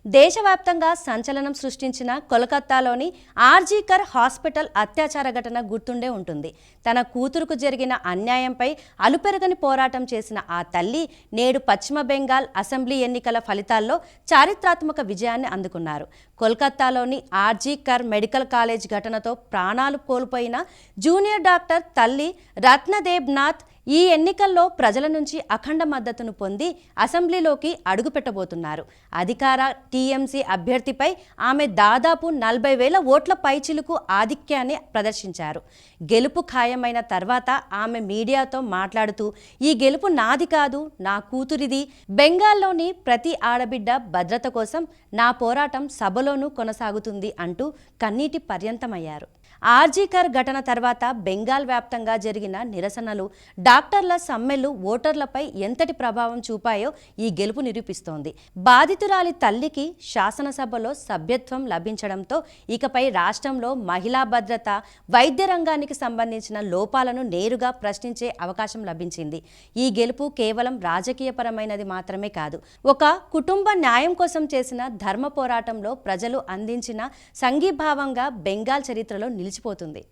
దేశవ్యాప్తంగా సంచలనం సృష్టించిన కోల్కతాలోని ఆర్జీకర్ హాస్పిటల్ అత్యాచార ఘటన గుర్తుండే ఉంటుంది. తన కూతురుకు జరిగిన అన్యాయంపై అలుపెరగని పోరాటం చేసిన ఆ తల్లి నేడు పశ్చిమ బెంగాల్ అసెంబ్లీ ఎన్నికల ఫలితాల్లో చారిత్రాత్మక విజయాన్ని అందుకున్నారు. కోల్కతాలోని ఆర్జీకర్ మెడికల్ కాలేజ్ ఘటనతో ప్రాణాలు కోల్పోయిన జూనియర్ డాక్టర్ తల్లి రత్నదేబ్నాథ్ ఈ ఎన్నికల్లో ప్రజల నుంచి అఖండ మద్దతును పొంది అసెంబ్లీలోకి అడుగుపెట్టబోతున్నారు. అధికార టీఎంసీ అభ్యర్థిపై ఆమె దాదాపు 40,000 ఓట్ల పైచిలుకు ఆధిక్యాన్ని ప్రదర్శించారు. గెలుపు ఖాయమైన తర్వాత ఆమె మీడియాతో మాట్లాడుతూ, ఈ గెలుపు నాది కాదు, నా కూతురిది. బెంగాల్లోని ప్రతి ఆడబిడ్డ భద్రత కోసం నా పోరాటం సభలోనూ కొనసాగుతుంది అంటూ కన్నీటి పర్యంతమయ్యారు. ఆర్జీకర్ ఘటన తర్వాత బెంగాల్ వ్యాప్తంగా జరిగిన నిరసనలు, డాక్టర్ల సమ్మెలు ఓటర్లపై ఎంతటి ప్రభావం చూపాయో ఈ గెలుపు నిరూపిస్తోంది. బాధితురాలి తల్లికి శాసనసభలో సభ్యత్వం లభించడంతో ఇకపై రాష్ట్రంలో మహిళా భద్రత, వైద్య రంగానికి సంబంధించిన లోపాలను నేరుగా ప్రశ్నించే అవకాశం లభించింది. ఈ గెలుపు కేవలం రాజకీయపరమైనది మాత్రమే కాదు, ఒక కుటుంబ న్యాయం కోసం చేసిన ధర్మ పోరాటంలో ప్రజలు అందించిన సంఘీభావంగా బెంగాల్ చరిత్రలో నిలిచిపోతుంది.